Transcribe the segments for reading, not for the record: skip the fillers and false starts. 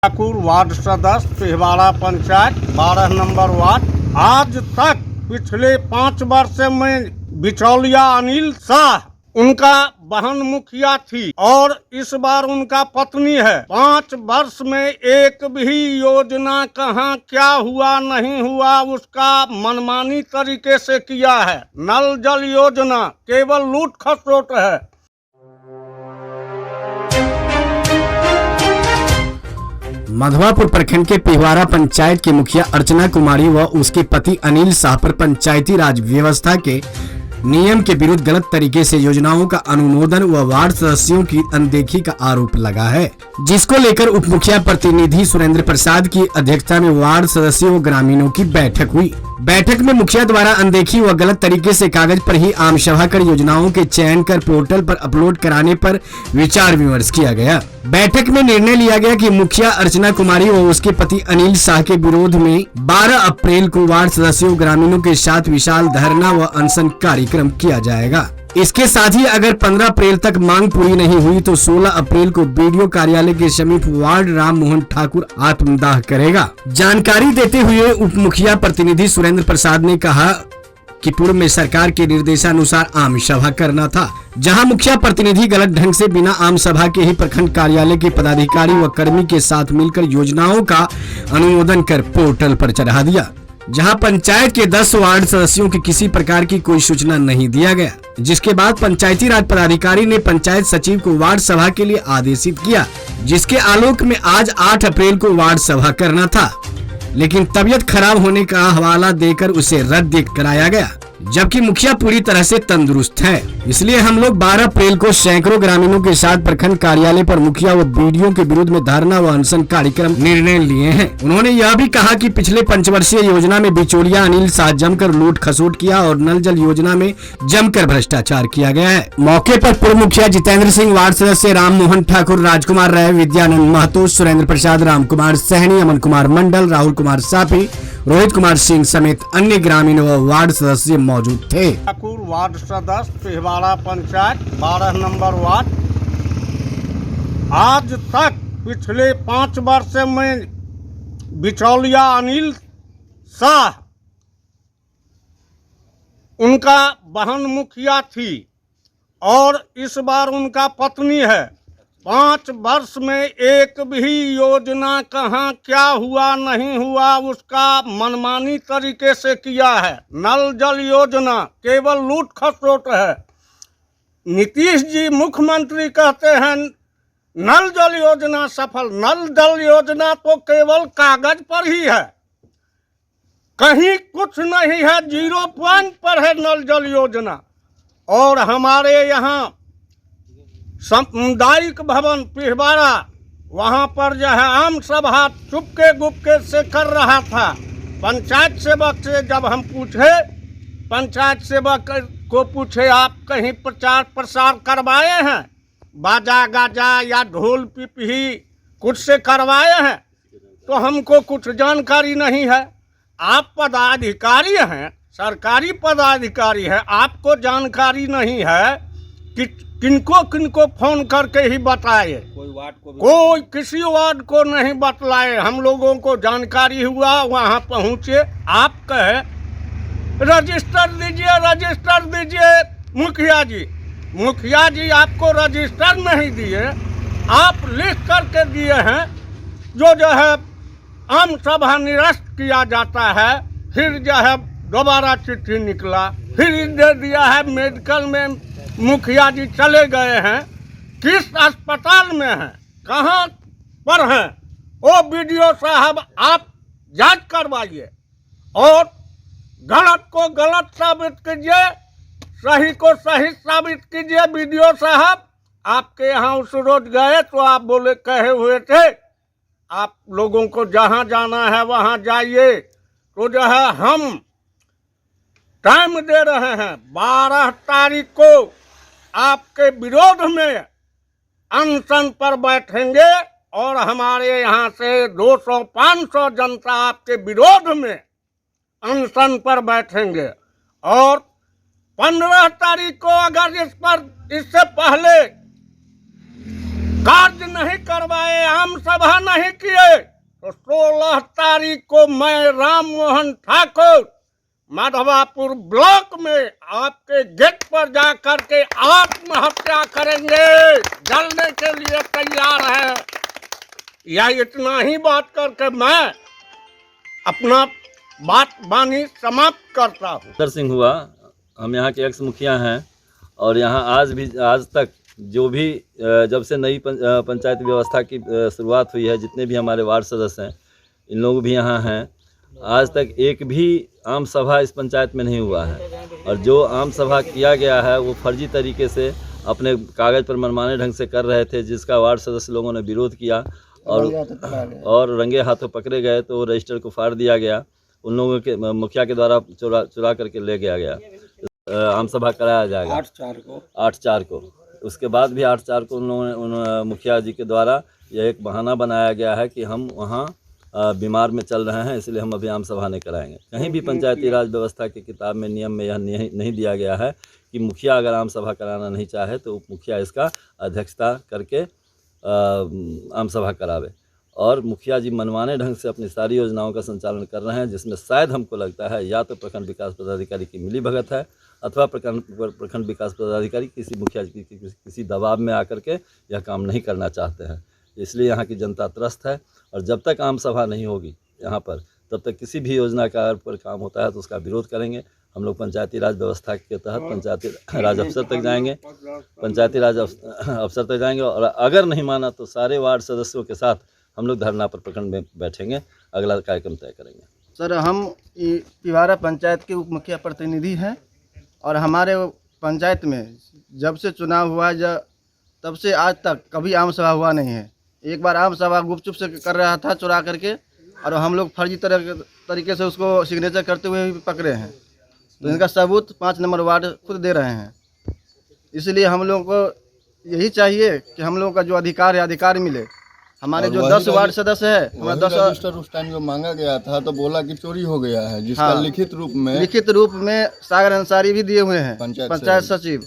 Thakur ward सदस्य पिहवाड़ा panchayat 12 number ward. आज तक पिछले 5 वर्ष में बिचौलिया अनिल शाह उनका बहन मुखिया थी और इस बार उनका पत्नी है। 5 वर्ष में एक भी योजना कहाँ क्या हुआ नहीं हुआ उसका मनमानी तरीके से किया है। नल जल योजना केवल लूट खसोट है। मधवापुर प्रखंड के पिहवाड़ा पंचायत की मुखिया अर्चना कुमारी व उसके पति अनिल शाह पर पंचायती राज व्यवस्था के नियम के विरुद्ध गलत तरीके से योजनाओं का अनुमोदन व वार्ड सदस्यों की अनदेखी का आरोप लगा है, जिसको लेकर उप मुखिया प्रतिनिधि सुरेंद्र प्रसाद की अध्यक्षता में वार्ड सदस्यों व ग्रामीणों की बैठक हुई। बैठक में मुखिया द्वारा अनदेखी व गलत तरीके से कागज पर ही आम सभा कर योजनाओं के चयन कर पोर्टल पर अपलोड कराने पर विचार विमर्श किया गया। बैठक में निर्णय लिया गया कि मुखिया अर्चना कुमारी व उसके पति अनिल शाह के विरोध में 12 अप्रैल को वार्ड सदस्यों ग्रामीणों के साथ विशाल धरना व अनशन कार्यक्रम किया जाएगा। इसके साथ ही अगर 15 अप्रैल तक मांग पूरी नहीं हुई तो 16 अप्रैल को बीडीओ कार्यालय के समीप वार्ड राम मोहन ठाकुर आत्मदाह करेगा। जानकारी देते हुए उप मुखिया प्रतिनिधि सुरेंद्र प्रसाद ने कहा कि पूर्व में सरकार के निर्देशानुसार आम सभा करना था, जहां मुखिया प्रतिनिधि गलत ढंग से बिना आम सभा के ही प्रखंड कार्यालय के पदाधिकारी व कर्मी के साथ मिलकर योजनाओं का अनुमोदन कर पोर्टल पर चढ़ा दिया, जहां पंचायत के 10 वार्ड सदस्यों की किसी प्रकार की कोई सूचना नहीं दिया गया। जिसके बाद पंचायती राज पदाधिकारी ने पंचायत सचिव को वार्ड सभा के लिए आदेशित किया, जिसके आलोक में आज 8 अप्रैल को वार्ड सभा करना था, लेकिन तबीयत खराब होने का हवाला देकर उसे रद्द कराया गया, जबकि मुखिया पूरी तरह से तंदुरुस्त है। इसलिए हम लोग 12 अप्रैल को सैकड़ों ग्रामीणों के साथ प्रखंड कार्यालय पर मुखिया व बीडीओ के विरुद्ध में धरना व अनशन कार्यक्रम निर्णय लिए हैं। उन्होंने यह भी कहा कि पिछले पंचवर्षीय योजना में बिचौलिया अनिल शाह जमकर लूट खसोट किया और नल जल योजना में जमकर भ्रष्टाचार किया गया है। मौके पर पूर्व मुखिया जितेंद्र सिंह, वार्ड सदस्य राम मोहन ठाकुर, राजकुमार राय, विद्यानंद महतो, सुरेंद्र प्रसाद, राम कुमार सहनी, अमन कुमार मंडल, राहुल कुमार साफी, रोहित कुमार सिंह समेत अन्य ग्रामीण व वार्ड सदस्य मौजूद थे। ठाकुर वार्ड सदस्य पिहवाड़ा पंचायत 12 नंबर वार्ड। आज तक पिछले 5 वर्ष में बिचौलिया अनिल शाह उनका बहन मुखिया थी और इस बार उनका पत्नी है। 5 वर्ष में एक भी योजना कहाँ क्या हुआ नहीं हुआ उसका मनमानी तरीके से किया है। नल जल योजना केवल लूट खसोट है। नीतीश जी मुख्यमंत्री कहते हैं नल जल योजना सफल। नल जल योजना तो केवल कागज पर ही है, कहीं कुछ नहीं है, 0 पॉइंट पर है नल जल योजना। और हमारे यहाँ सामुदायिक भवन पिहवाड़ा, वहाँ पर जो है आम सभा चुपके गुपके से कर रहा था। पंचायत सेवक से जब हम पूछे, पंचायत सेवक को पूछे आप कहीं प्रचार प्रसार करवाए हैं, बाजा गाजा या ढोल पिपही कुछ से करवाए हैं? तो हमको कुछ जानकारी नहीं है। आप पदाधिकारी हैं, सरकारी पदाधिकारी है, आपको जानकारी नहीं है कि किनको किनको फोन करके ही बताए? कोई किसी वार्ड को नहीं बतलाए। हम लोगों को जानकारी हुआ, वहाँ पहुँचे, आप कहे रजिस्टर दीजिए, रजिस्टर दीजिए। मुखिया जी आपको रजिस्टर नहीं दिए, आप लिख करके दिए हैं जो है आम सभा निरस्त किया जाता है। फिर जो है दोबारा चिट्ठी निकला, फिर दे दिया है। मेडिकल में मुखिया जी चले गए हैं, किस अस्पताल में हैं, कहाँ पर हैं, ओ बीडीओ साहब आप जांच करवाइए और गलत को गलत साबित कीजिए, सही को सही साबित कीजिए। बीडीओ साहब आपके यहाँ उस रोज गए तो आप बोले कहे हुए थे आप लोगों को जहाँ जाना है वहाँ जाइए। तो जो है हम टाइम दे रहे हैं, 12 तारीख को आपके विरोध में अनशन पर बैठेंगे और हमारे यहाँ से 200-500 जनता आपके विरोध में अनशन पर बैठेंगे। और 15 तारीख को अगर इससे पहले कार्य नहीं करवाए, आम सभा नहीं किए, तो 16 तारीख को मैं राम मोहन ठाकुर माधवापुर ब्लॉक में आपके गेट पर जा करके आत्महत्या करेंगे, जलने के लिए तैयार है। या इतना ही बात करके मैं अपना बात बानी समाप्त करता हूँ। दर सिंह हुआ, हम यहाँ के एक्स मुखिया हैं और यहाँ आज तक जो भी जब से नई पंचायत व्यवस्था की शुरुआत हुई है, जितने भी हमारे वार्ड सदस्य हैं, इन लोग भी यहाँ हैं, आज तक एक भी आम सभा इस पंचायत में नहीं हुआ है। और जो आम सभा किया गया है वो फर्जी तरीके से अपने कागज़ पर मनमाने ढंग से कर रहे थे, जिसका वार्ड सदस्य लोगों ने विरोध किया और रंगे हाथों पकड़े गए, तो रजिस्टर को फाड़ दिया गया। उन लोगों के मुखिया के द्वारा चुरा करके ले गया। आम सभा कराया जाएगा 8/4 को। उसके बाद भी 8/4 को उन मुखिया जी के द्वारा यह एक बहाना बनाया गया है कि हम वहाँ बीमार में चल रहे हैं, इसलिए हम अभी आम सभा नहीं कराएंगे। कहीं भी पंचायती राज व्यवस्था की किताब में, नियम में यह नहीं दिया गया है कि मुखिया अगर आम सभा कराना नहीं चाहे तो उप मुखिया इसका अध्यक्षता करके आम सभा करावे। और मुखिया जी मनमाने ढंग से अपनी सारी योजनाओं का संचालन कर रहे हैं, जिसमें शायद हमको लगता है या तो प्रखंड विकास पदाधिकारी की मिली भगत है, अथवा प्रखंड विकास पदाधिकारी किसी मुखिया जी की किसी दबाव में आकर के यह काम नहीं करना चाहते हैं। इसलिए यहाँ की जनता त्रस्त है और जब तक आम सभा नहीं होगी यहाँ पर, तब तक किसी भी योजना का पर काम होता है तो उसका विरोध करेंगे। हम लोग पंचायती राज व्यवस्था के तहत पंचायती राज अफसर तक जाएंगे, पंचायती राज अफसर तक जाएंगे और अगर नहीं माना तो सारे वार्ड सदस्यों के साथ हम लोग धरना पर प्रखंड में बैठेंगे, अगला कार्यक्रम तय करेंगे। सर, हम पिवारा पंचायत के उप मुखिया प्रतिनिधि हैं और हमारे पंचायत में जब से चुनाव हुआ तब से आज तक कभी आम सभा हुआ नहीं है। एक बार आम सभा गुपचुप से कर रहा था, चुरा करके, और हम लोग फर्जी तरीके से उसको सिग्नेचर करते हुए भी पकड़े हैं। तो इनका सबूत 5 नंबर वार्ड खुद दे रहे हैं। इसलिए हम लोग को यही चाहिए कि हम लोग का जो अधिकार है, अधिकार मिले। हमारे जो 10 वार्ड सदस्य है, हमारा 10 रजिस्टर उस टाइम जो मांगा गया था तो बोला कि चोरी हो गया है, जिसका हाँ, लिखित रूप में सागर अंसारी भी दिए हुए हैं, पंचायत सचिव।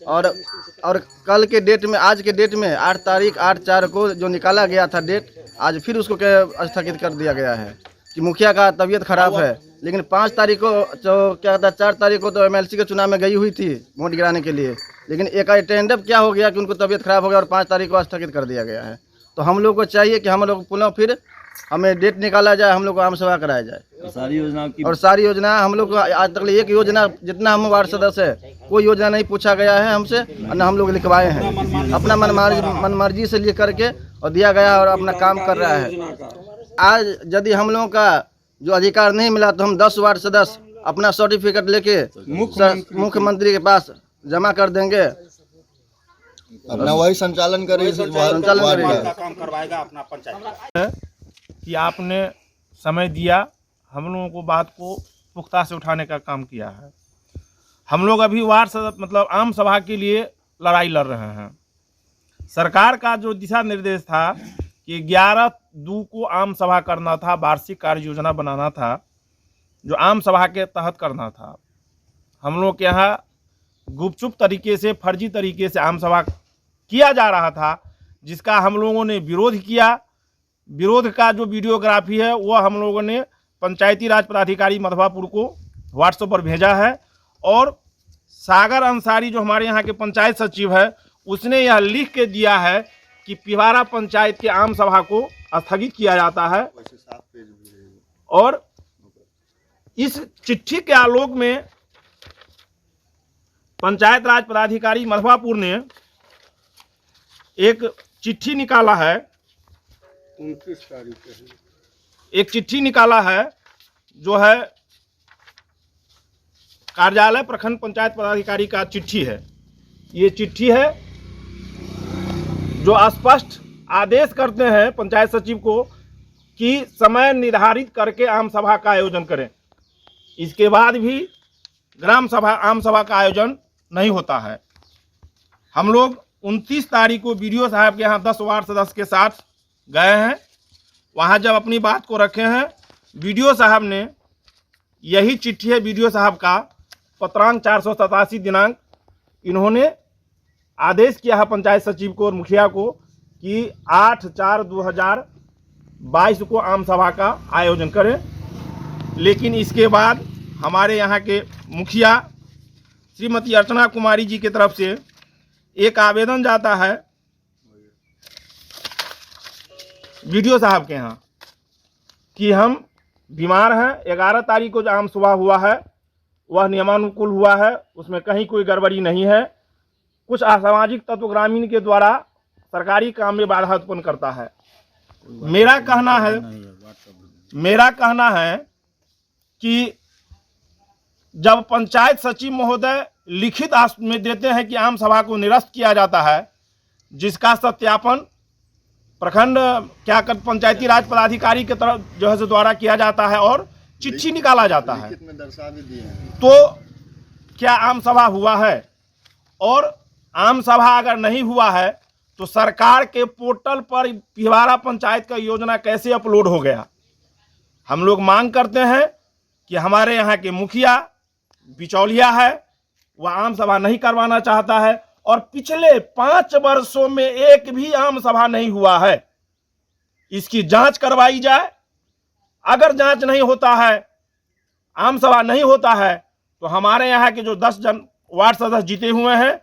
और कल के डेट में, आज के डेट में 8/4 को जो निकाला गया था डेट, आज फिर उसको स्थगित कर दिया गया है कि मुखिया का तबीयत खराब है। लेकिन 5 तारीख को जो क्या था, 4 तारीख को तो MLC के चुनाव में गई हुई थी वोट गिराने के लिए, लेकिन एक अटेंडेंट क्या हो गया कि उनको तबीयत खराब हो गया और 5 तारीख को स्थगित कर दिया गया है। तो हम लोग को चाहिए कि हम लोग पुनः फिर हमें डेट निकाला जाए, हम लोग को आम सभा कराया जाए। सारी योजना हम लोग को आज तक एक योजना, जितना हम वार्ड सदस्य है, कोई योजना नहीं पूछा गया है हमसे, और न हम लोग लिखवाए हैं। अपना मनमर्जी से लिख करके और दिया गया और अपना काम कर रहा है। आज यदि हम लोगों का जो अधिकार नहीं मिला तो हम 10 वार्ड सदस्य अपना सर्टिफिकेट लेके मुख्यमंत्री के पास जमा कर देंगे, अपना वही संचालन करेगा, काम करवाएगा अपना पंचायत। कि आपने समय दिया, हम लोगों को बात को पुख्ता से उठाने का काम किया है। हम लोग अभी वार्ड सदस्य मतलब आम सभा के लिए लड़ाई लड़ रहे हैं। सरकार का जो दिशा निर्देश था कि 11/2 को आम सभा करना था, वार्षिक कार्य योजना बनाना था, जो आम सभा के तहत करना था। हम लोग के यहाँ गुपचुप तरीके से, फर्जी तरीके से आम सभा किया जा रहा था, जिसका हम लोगों ने विरोध किया। विरोध का जो वीडियोग्राफी है वो हम लोगों ने पंचायती राज पदाधिकारी मधवापुर को व्हाट्सएप पर भेजा है, और सागर अंसारी जो हमारे यहाँ के पंचायत सचिव है, उसने यह लिख के दिया है कि पिवारा पंचायत के आम सभा को स्थगित किया जाता है। और इस चिट्ठी के आलोक में पंचायत राज पदाधिकारी मधवापुर ने एक चिट्ठी निकाला है, 29 तारीख एक चिट्ठी निकाला है जो है कार्यालय प्रखंड पंचायत पदाधिकारी का चिट्ठी है। ये चिट्ठी है जो स्पष्ट आदेश करते हैं पंचायत सचिव को कि समय निर्धारित करके आम सभा का आयोजन करें। इसके बाद भी आम सभा का आयोजन नहीं होता है। हम लोग 29 तारीख को BDO साहब के यहाँ 10 वार्ड सदस्य के साथ गए हैं। वहाँ जब अपनी बात को रखे हैं, BDO साहब ने, यही चिट्ठी है BDO साहब का, पत्रांक 487 दिनांक, इन्होंने आदेश किया है पंचायत सचिव को और मुखिया को कि 8/4/2022 को आम सभा का आयोजन करें, लेकिन इसके बाद हमारे यहाँ के मुखिया श्रीमती अर्चना कुमारी जी की तरफ से एक आवेदन जाता है वीडियो साहब के यहाँ कि हम बीमार हैं। 11 तारीख को जो आम सभा हुआ है वह नियमानुकूल हुआ है, उसमें कहीं कोई गड़बड़ी नहीं है। कुछ असामाजिक तत्व ग्रामीण के द्वारा सरकारी काम में बाधा उत्पन्न करता है। मेरा कहना है कि जब पंचायत सचिव महोदय लिखित में देते हैं कि आम सभा को निरस्त किया जाता है, जिसका सत्यापन प्रखंड पंचायती राज पदाधिकारी के तरफ जो है द्वारा किया जाता है और चिट्ठी निकाला जाता है, तो क्या आम सभा हुआ है? और आम सभा अगर नहीं हुआ है तो सरकार के पोर्टल पर पिहवारा पंचायत का योजना कैसे अपलोड हो गया? हम लोग मांग करते हैं कि हमारे यहाँ के मुखिया बिचौलिया है, वह आम सभा नहीं करवाना चाहता है और पिछले 5 वर्षों में एक भी आम सभा नहीं हुआ है। इसकी जांच करवाई जाए। अगर जांच नहीं होता है, आम सभा नहीं होता है, तो हमारे यहाँ के जो 10 वार्ड सदस्य जीते हुए हैं,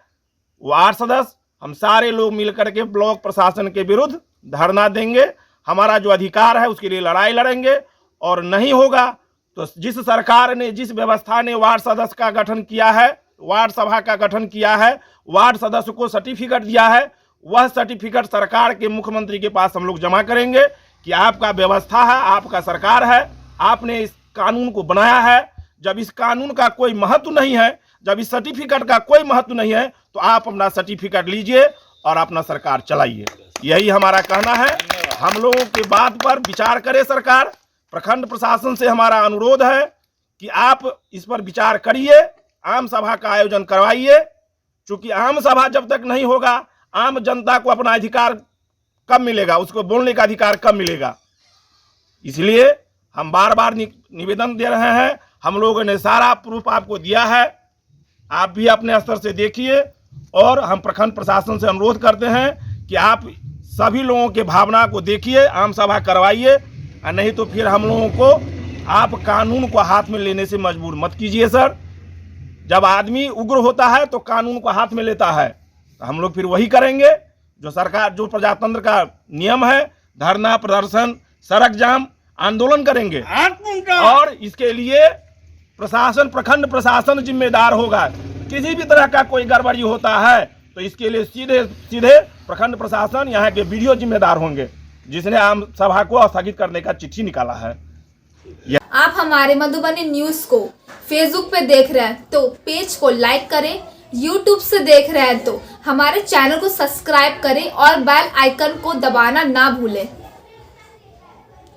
वार्ड सदस्य हम सारे लोग मिलकर के ब्लॉक प्रशासन के विरुद्ध धरना देंगे। हमारा जो अधिकार है उसके लिए लड़ाई लड़ेंगे। और नहीं होगा तो जिस सरकार ने, जिस व्यवस्था ने वार्ड सदस्य का गठन किया है, वार्ड सभा का गठन किया है, वार्ड सदस्य को सर्टिफिकेट दिया है, वह सर्टिफिकेट सरकार के मुख्यमंत्री के पास हम लोग जमा करेंगे कि आपका व्यवस्था है, आपका सरकार है, आपने इस कानून को बनाया है। जब इस कानून का कोई महत्व नहीं है, जब इस सर्टिफिकेट का कोई महत्व नहीं है, तो आप अपना सर्टिफिकेट लीजिए और अपना सरकार चलाइए। यही हमारा कहना है। हम लोगों की बात पर विचार करे सरकार। प्रखंड प्रशासन से हमारा अनुरोध है कि आप इस पर विचार करिए, आम सभा का आयोजन करवाइए। क्योंकि आम सभा जब तक नहीं होगा, आम जनता को अपना अधिकार कब मिलेगा, उसको बोलने का अधिकार कब मिलेगा? इसलिए हम बार बार निवेदन दे रहे हैं। हम लोगों ने सारा प्रूफ आपको दिया है, आप भी अपने स्तर से देखिए। और हम प्रखंड प्रशासन से अनुरोध करते हैं कि आप सभी लोगों के भावना को देखिए, आम सभा करवाइए, और नहीं तो फिर हम लोगों को आप कानून को हाथ में लेने से मजबूर मत कीजिए सर। जब आदमी उग्र होता है तो कानून को हाथ में लेता है। तो हम लोग फिर वही करेंगे जो सरकार, जो प्रजातंत्र का नियम है, धरना, प्रदर्शन, सड़क जाम, आंदोलन करेंगे। और इसके लिए प्रशासन, प्रखंड प्रशासन जिम्मेदार होगा। किसी भी तरह का कोई गड़बड़ी होता है तो इसके लिए सीधे सीधे प्रखंड प्रशासन, यहाँ के वीडियो जिम्मेदार होंगे, जिसने आम सभा को स्थगित करने का चिट्ठी निकाला है। आप हमारे मधुबनी न्यूज को फेसबुक पे देख रहे हैं तो पेज को लाइक करें, यूट्यूब से देख रहे हैं तो हमारे चैनल को सब्सक्राइब करें और बेल आइकन को दबाना ना भूलें।